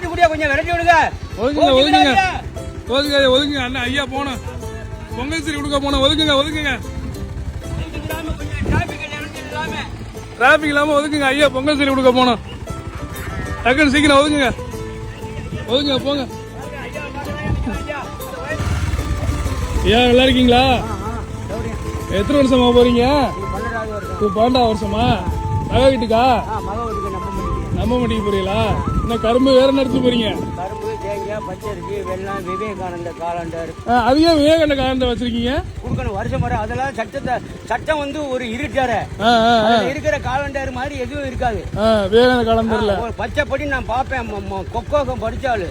ஆட்டுக்குடியா கொஞ்சம் விரட்டி விடுங்க. ஒதுக்குங்க ஒதுக்குங்க ஒதுக்குங்க ஒதுக்குங்க. அண்ணா ஐயா போனோம் பொங்கல் சரி கொடுக்க போனோம். ஒதுக்குங்க ஒதுக்குங்க. டிராபிக் இல்லாம ஒதுக்குங்க ஐயா. பொங்கல் சரி கொடுக்க போனோம். டக்குன்னு சீக்கிரம் ஒதுக்குங்க ஒதுங்க போங்க. ஐயா நல்லா இருக்கீங்களா? எத்தனை வருஷமா போறீங்க? 12 வருஷமா? மக வீட்டுக்கா? நம்ம மட்டிக்கு போறீங்களா? இன்னும் கரும்பு வேற நடத்து போறீங்க? கரும்பு, தேங்காய், பச்சரிசி, வெள்ளம், விவேகானந்த காலண்டர். அதையே விவேகானந்த காலண்டர் வச்சிருக்கீங்க? கொடுக்கணும் வருஷம் வர. அதெல்லாம் சட்டம் வந்து ஒரு இருட்டார இருக்கிற காலண்டர் மாதிரி எதுவும் இருக்காது. விவேகானந்த காலண்டர்ல பச்சைப்படி நான் பாப்பேன். கொக்கோகம் படிச்சாலு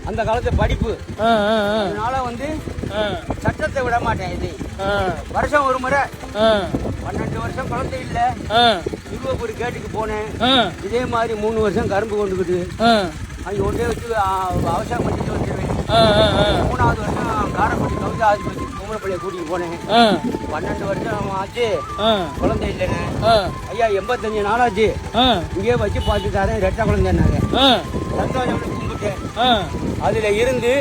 அந்த காலத்து படிப்பு. அதனால வந்து சட்டத்தை விட மாட்டேன். இது வருஷம் ஒரு முறை. 12 வருஷம் குழந்தை இல்ல. திருவப்பூர் கேட்டுக்கு போனேன். இதே மாதிரி 3 வருஷம் கரும்பு கொண்டுக்கிட்டு அங்க ஒன்றே வச்சு அவசரம் பண்ணிட்டு வந்துடுவேன். 3வது வருஷம் காரப்பட்டி கவிதா ஆஸ்பத்திரி பொம்பளைப்பள்ளியை கூட்டிட்டு போனேன். 12 வருஷம் ஆச்சு. குழந்தை இல்லைன்னு ஐயா 85 நாளாச்சு. இங்கே வச்சு பார்த்து தரேன். ரெட்டை குழந்தைன்னாங்க. சந்தோஷம் கும்பிட்டேன். அதுல இருந்து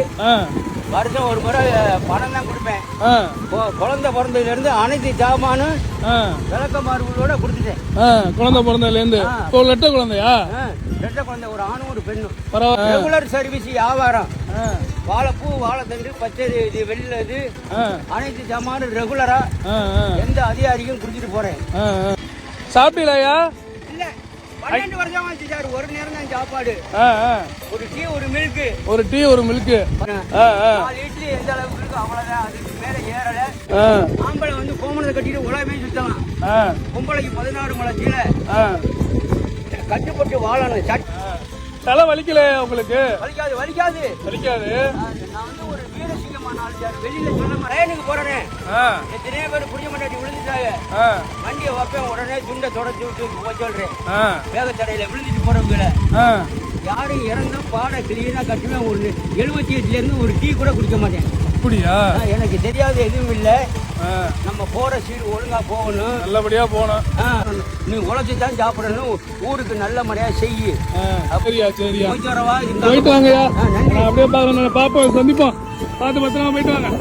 வருஷம் ஒரு முறை பணம் தான் கொடுப்பேன். குழந்தை பிறந்ததுல இருந்து அனைத்து ஜாமானும் விளக்கமாறுகளோட கொடுத்துட்டேன். குழந்தை பிறந்ததுல இருந்து ரெட்டை குழந்தையா? ரெட்டை குழந்தை, ஒரு ஆணும் ஒரு பெண்ணும். ரெகுலர் சர்வீஸ் வியாபாரம். வாழைப்பூ, வாழைத்தண்டு, பச்சை, இது வெள்ளை, இது அனைத்து ஜாமானும் ரெகுலரா எந்த அதிகாரிக்கும் குடிச்சிட்டு போறேன். சாப்பிட்டீங்களா? இல்ல 12 வருஷம் ஆச்சு சார். ஒரு நேரம் தான் சாப்பாடு. ஒரு டீ ஒரு மில்க். ஒரு டீ ஒரு மில்க். 4 இட்லி எந்த அளவுக்கு இருக்கு அவ்வளவுதான். அதுக்கு மேல ஏறல. ஆம்பளை வந்து கோமணத்தை கட்டிட்டு உலகமே சுத்தலாம். பொம்பளைக்கு 16 முளை கீழே கட்டுப்பட்டு வாழணும். தலை வலிக்கல உங்களுக்கு? வலிக்காது வலிக்காது வலிக்காது. நான் வந்து ஒரு வீரசிங்கமான ஆள் சார். வெளியில சொன்ன ரேனுக்கு போறேனே, எத்தனையோ பேர் புடிய மாட்டாட்டி விழுந்துட்டாங்க. வண்டியை வைப்பேன், உடனே துண்டை தொடச்சு விட்டு போய் சொல்றேன். வேகத்தடையில விழுந்துட்டு போறவங்கள யாரும் இறந்தா பாட கிளீனா கட்டுவேன். ஒரு 78ல இருந்து ஒரு டீ கூட குடிக்க மாட்டேன். அப்படியா? எனக்கு தெரியாது எதுவும் இல்ல. நம்ம போற சீடு ஒழுங்கா போகணும், நல்லபடியா போகணும். நீ உழைச்சி தான் சாப்பிடணும். ஊருக்கு நல்ல முறையா செய்யு. சரியா சரியா போயிட்டு வரவா? போயிட்டு வாங்கயா. அப்படியே பாப்போம், சந்திப்போம். பார்த்து பத்திரமா போயிட்டு வாங்க.